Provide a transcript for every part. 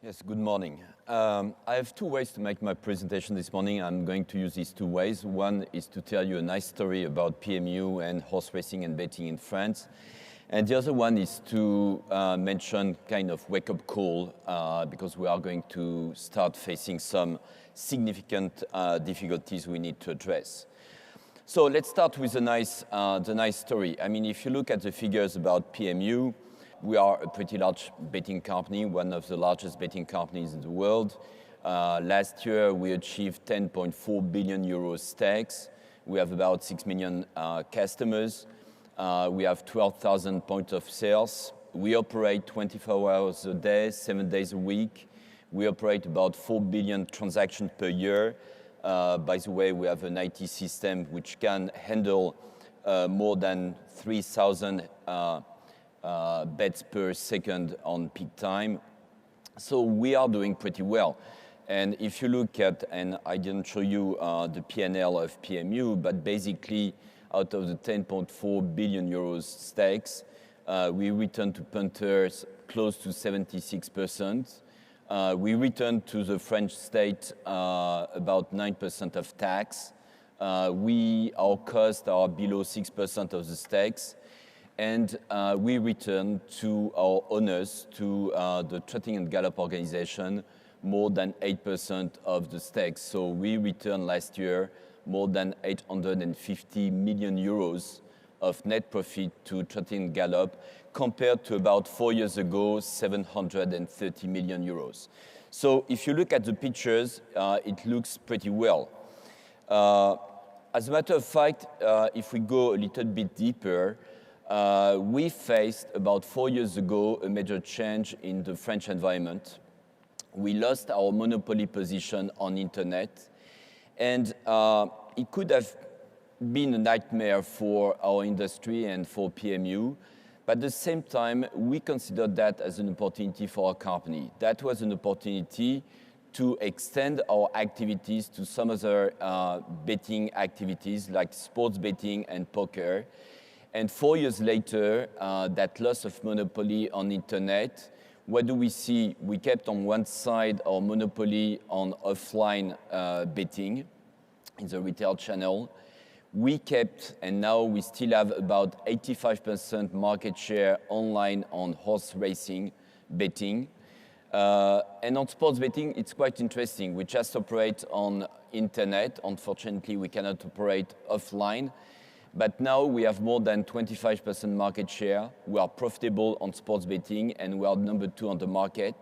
Yes, good morning. I have two ways to make my presentation this morning. I'm going to use these two ways. One is to tell you a nice story about PMU and horse racing and betting in France. And the other one is to mention kind of wake-up call because we are going to start facing some significant difficulties we need to address. So let's start with the nice story. I mean, if you look at the figures about PMU, we are a pretty large betting company, one of the largest betting companies in the world. Last year, we achieved 10.4 billion euros stakes. We have about 6 million customers. We have 12,000 points of sales. We operate 24 hours a day, 7 days a week. We operate about 4 billion transactions per year. By the way, we have an IT system which can handle more than 3,000 bets per second on peak time. So we are doing pretty well. And if you look at, and I didn't show you the P&L of PMU, but basically out of the 10.4 billion euros stakes, we return to punters close to 76%. We return to the French state about 9% of tax. Our costs are below 6% of the stakes. And we return to our owners, to the Trotting and Gallop organization, more than 8% of the stakes. So we returned last year more than 850 million euros of net profit to Trotting and Gallop, compared to about 4 years ago, 730 million euros. So if you look at the pictures, it looks pretty well. As a matter of fact, if we go a little bit deeper, we faced about 4 years ago a major change in the French environment. We lost our monopoly position on internet, and it could have been a nightmare for our industry and for PMU. But at the same time, we considered that as an opportunity for our company. That was an opportunity to extend our activities to some other betting activities like sports betting and poker. And 4 years later, that loss of monopoly on internet, what do we see? We kept on one side our monopoly on offline betting in the retail channel. We kept, and now we still have about 85% market share online on horse racing betting. And on sports betting, it's quite interesting. We just operate on internet. Unfortunately, we cannot operate offline. But now we have more than 25% market share. We are profitable on sports betting, and we are number 2 on the market.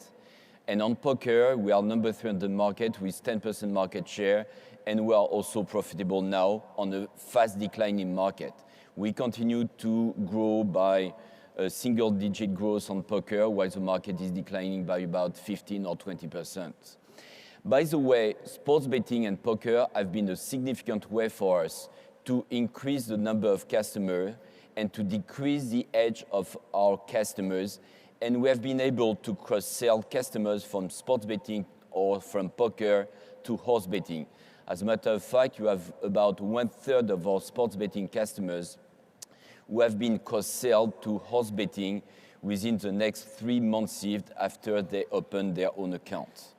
And on poker, we are number 3 on the market with 10% market share, and we are also profitable now on a fast declining market. We continue to grow by a single-digit growth on poker, while the market is declining by about 15 or 20%. By the way, sports betting and poker have been a significant way for us to increase the number of customers and to decrease the age of our customers. And we have been able to cross-sell customers from sports betting or from poker to horse betting. As a matter of fact, you have about 1/3 of our sports betting customers who have been cross-sold to horse betting within the next 3 months after they open their own account.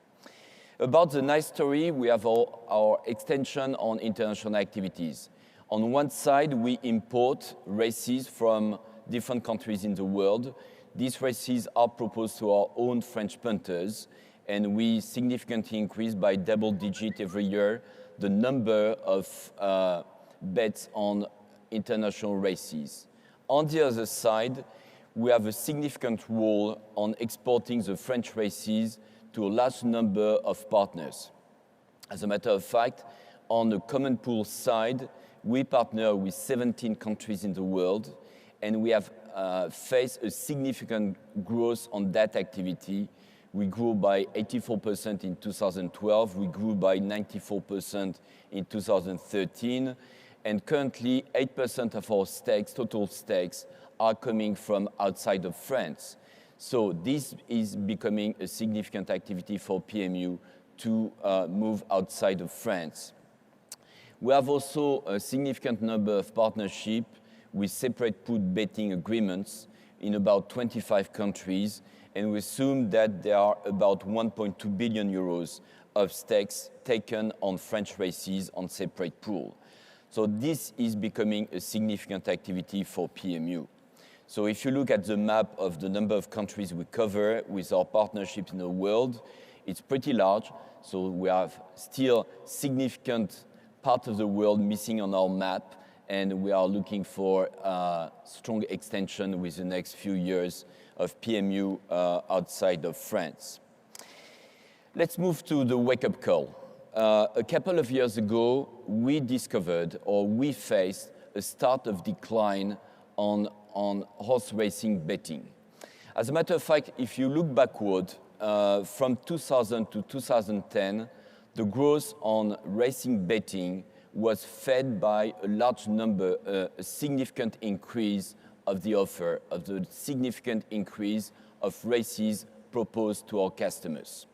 About the nice story, we have our extension on international activities. On one side, we import races from different countries in the world. These races are proposed to our own French punters, and we significantly increase by double digit every year the number of bets on international races. On the other side, we have a significant role on exporting the French races to a large number of partners. As a matter of fact, on the common pool side, we partner with 17 countries in the world, and we have faced a significant growth on that activity. We grew by 84% in 2012, we grew by 94% in 2013, and currently 8% of our stakes, total stakes, are coming from outside of France. So this is becoming a significant activity for PMU to move outside of France. We have also a significant number of partnerships with separate pool betting agreements in about 25 countries, and we assume that there are about 1.2 billion euros of stakes taken on French races on separate pool. So this is becoming a significant activity for PMU. So if you look at the map of the number of countries we cover with our partnerships in the world, it's pretty large. So we have still significant part of the world missing on our map, and we are looking for a strong extension with the next few years of PMU outside of France. Let's move to the wake-up call. A couple of years ago, we discovered, or we faced, a start of decline on horse racing betting. As a matter of fact, if you look backward, from 2000 to 2010, the growth on racing betting was fed by a large number, a significant increase of the offer, of the significant increase of races proposed to our customers.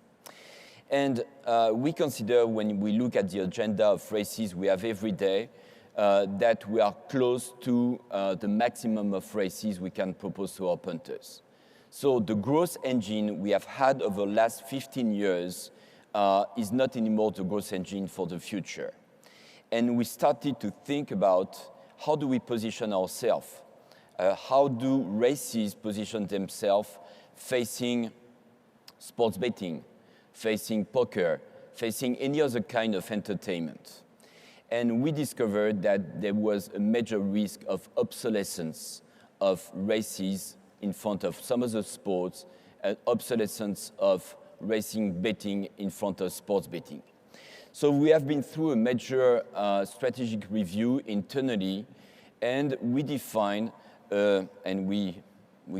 And we consider, when we look at the agenda of races we have every day, that we are close to the maximum of races we can propose to our punters. So the growth engine we have had over the last 15 years is not anymore the growth engine for the future. And we started to think about how do we position ourselves? How do races position themselves facing sports betting, facing poker, facing any other kind of entertainment? And we discovered that there was a major risk of obsolescence of races in front of some other sports, and obsolescence of racing betting in front of sports betting. So we have been through a major strategic review internally, and we defined, and we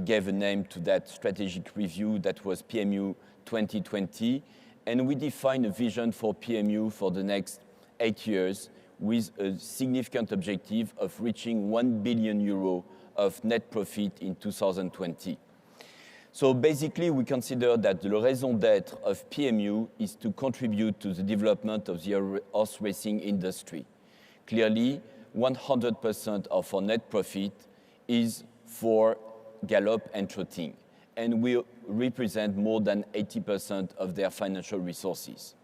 gave a name to that strategic review that was PMU 2020, and we defined a vision for PMU for the next 8 years with a significant objective of reaching 1 billion euro of net profit in 2020. So basically, we consider that the raison d'être of PMU is to contribute to the development of the horse racing industry. Clearly, 100% of our net profit is for gallop and trotting, and we represent more than 80% of their financial resources.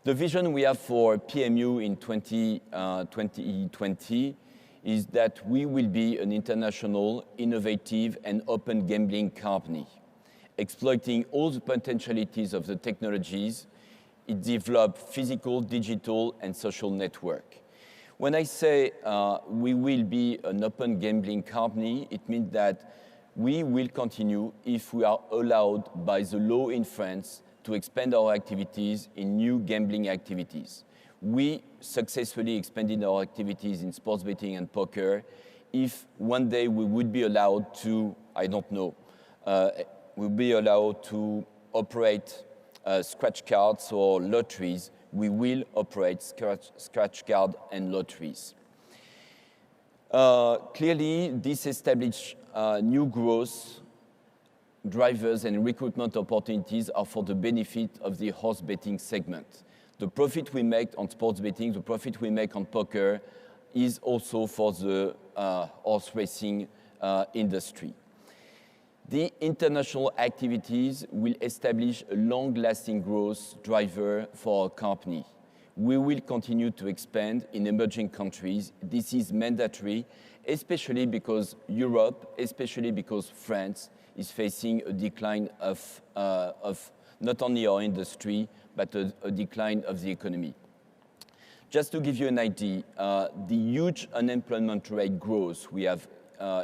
The vision we have for PMU in 2020 is that we will be an international, innovative, and open gambling company, exploiting all the potentialities of the technologies it developed physical, digital, and social network. When I say we will be an open gambling company, it means that we will continue, if we are allowed by the law in France, to expand our activities in new gambling activities. We successfully expanded our activities in sports betting and poker. If one day we would be allowed to, I don't know, we'll be allowed to operate scratch cards or lotteries, we will operate scratch card and lotteries. Clearly, this established new growth drivers and recruitment opportunities are for the benefit of the horse betting segment. The profit we make on sports betting, the profit we make on poker is also for the horse racing industry. The international activities will establish a long-lasting growth driver for our company. We will continue to expand in emerging countries. This is mandatory, especially because Europe, especially because France, is facing a decline of not only our industry, but a decline of the economy. Just to give you an idea, the huge unemployment rate growth we have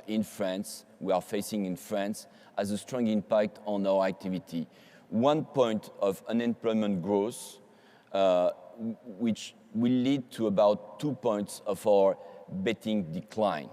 in France, we are facing in France, has a strong impact on our activity. 1 point of unemployment growth, which will lead to about 2 points of our betting decline.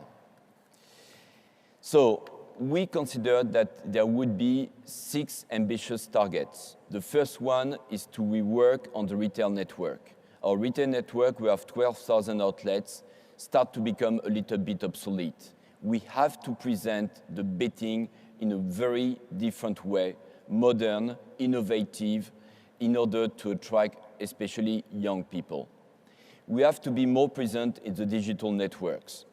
So we consider that there would be 6 ambitious targets. The first one is to rework on the retail network. Our retail network, we have 12,000 outlets, start to become a little bit obsolete. We have to present the betting in a very different way, modern, innovative, in order to attract especially young people. We have to be more present in the digital networks.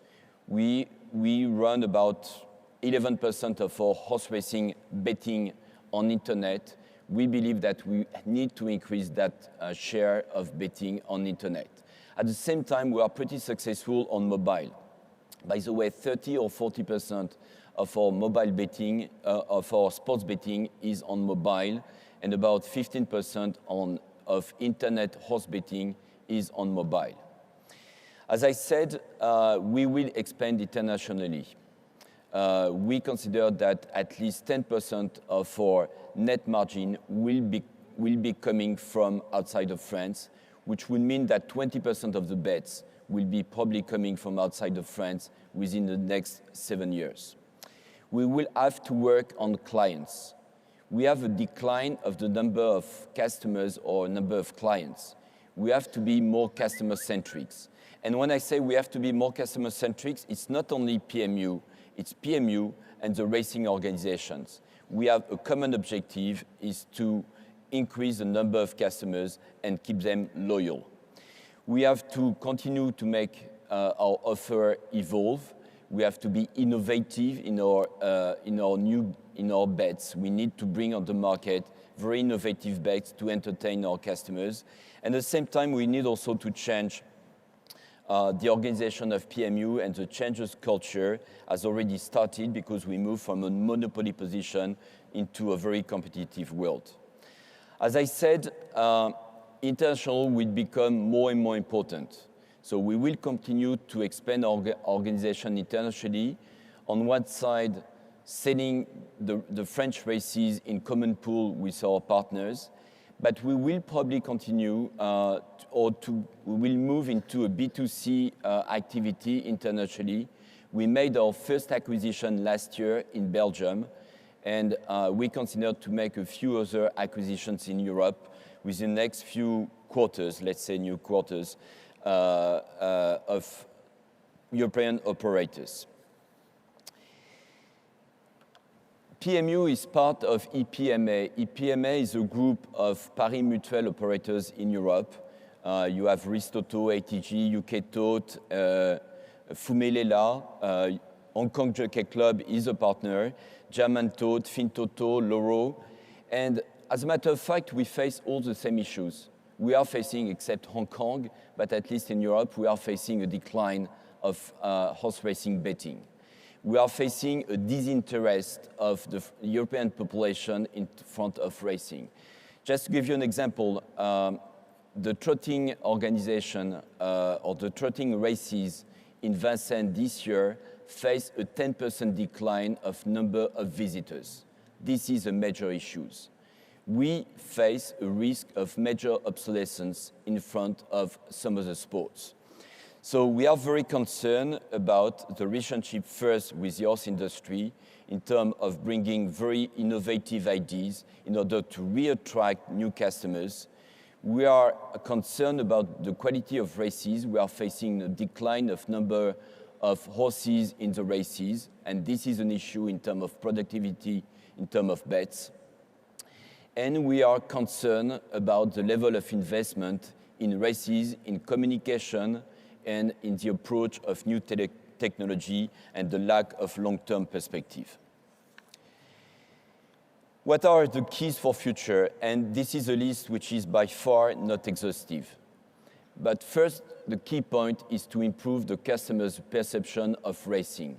We run about 11% of our horse racing betting on internet. We believe that we need to increase that share of betting on internet. At the same time, we are pretty successful on mobile. By the way, 30 or 40% of our mobile betting, of our sports betting is on mobile, and about 15% of internet horse betting is on mobile. As I said, we will expand internationally. We consider that at least 10% of our net margin will be coming from outside of France, which will mean that 20% of the bets will be probably coming from outside of France within the next 7 years. We will have to work on clients. We have a decline of the number of customers or number of clients. We have to be more customer-centric. And when I say we have to be more customer-centric, it's not only PMU, it's PMU and the racing organizations. We have a common objective is to increase the number of customers and keep them loyal. We have to continue to make our offer evolve. We have to be innovative in our bets. We need to bring on the market very innovative bets to entertain our customers. And at the same time, we need also to change the organization of PMU, and the changes culture has already started because we moved from a monopoly position into a very competitive world. As I said, international will become more and more important. So we will continue to expand our organization internationally. On one side, selling the French races in common pool with our partners, but we will probably continue we will move into a B2C activity internationally. We made our first acquisition last year in Belgium, and we consider to make a few other acquisitions in Europe within the next few quarters, let's say new quarters, of European operators. PMU is part of EPMA. EPMA is a group of Paris Mutuel operators in Europe. You have Ristoto, ATG, UK Tote, Fumelela, Hong Kong Jockey Club is a partner, Germond Tote, Fintoto, Loro. And as a matter of fact, we face all the same issues. We are facing, except Hong Kong, but at least in Europe, we are facing a decline of horse racing betting. We are facing a disinterest of the European population in front of racing. Just to give you an example, the trotting organization or the trotting races in Vincennes this year face a 10% decline of number of visitors. This is a major issue. We face a risk of major obsolescence in front of some of the sports. So we are very concerned about the relationship first with the horse industry in terms of bringing very innovative ideas in order to re-attract new customers. We are concerned about the quality of races. We are facing a decline of number of horses in the races, and this is an issue in terms of productivity, in terms of bets. And we are concerned about the level of investment in races, in communication, and in the approach of new technology and the lack of long-term perspective. What are the keys for future? And this is a list which is by far not exhaustive. But first, the key point is to improve the customer's perception of racing.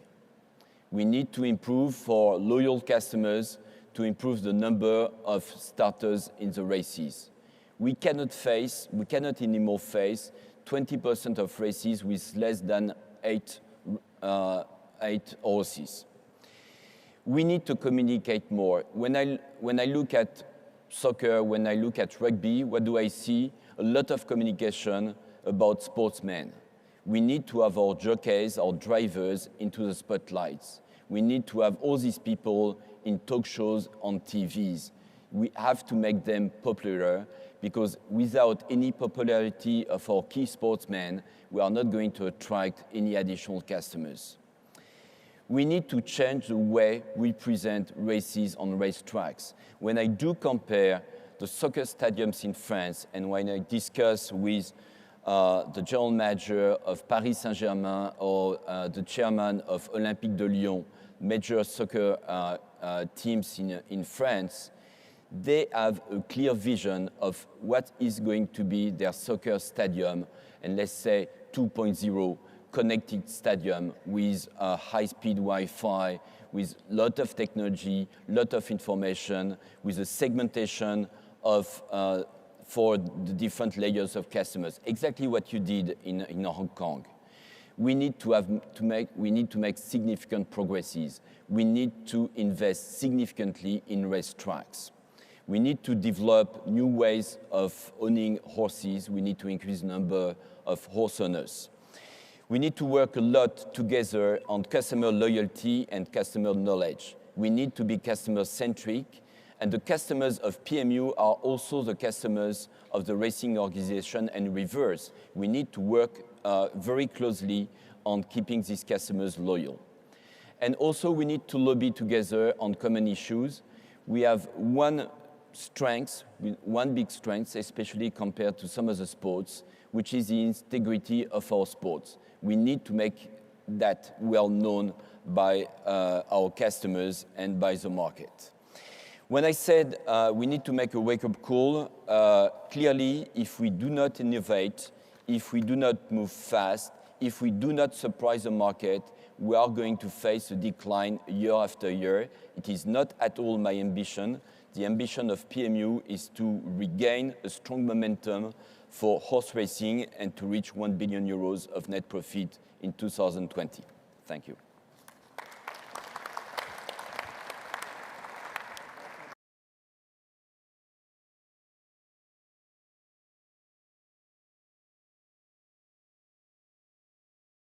We need to improve for loyal customers to improve the number of starters in the races. We cannot anymore face 20% of races with less than eight horses. We need to communicate more. When I look at soccer, when I look at rugby, what do I see? A lot of communication about sportsmen. We need to have our jockeys, our drivers into the spotlights. We need to have all these people in talk shows on TVs. We have to make them popular, because without any popularity of our key sportsmen, we are not going to attract any additional customers. We need to change the way we present races on racetracks. When I do compare the soccer stadiums in France, and when I discuss with the general manager of Paris Saint-Germain or the chairman of Olympique de Lyon, major soccer teams in France, they have a clear vision of what is going to be their soccer stadium, and let's say 2.0 connected stadium with high-speed Wi-Fi, with a lot of technology, lot of information, with a segmentation of for the different layers of customers. Exactly what you did in Hong Kong. We need to make significant progresses. We need to invest significantly in racetracks. We need to develop new ways of owning horses. We need to increase the number of horse owners. We need to work a lot together on customer loyalty and customer knowledge. We need to be customer-centric, and the customers of PMU are also the customers of the racing organization and reverse. We need to work very closely on keeping these customers loyal. And also we need to lobby together on common issues. We have one big strength, especially compared to some other sports, which is the integrity of our sports. We need to make that well known by our customers and by the market. When I said we need to make a wake-up call, clearly if we do not innovate, if we do not move fast, if we do not surprise the market, we are going to face a decline year after year. It is not at all my ambition. The ambition of PMU is to regain a strong momentum for horse racing and to reach 1 billion euros of net profit in 2020. Thank you.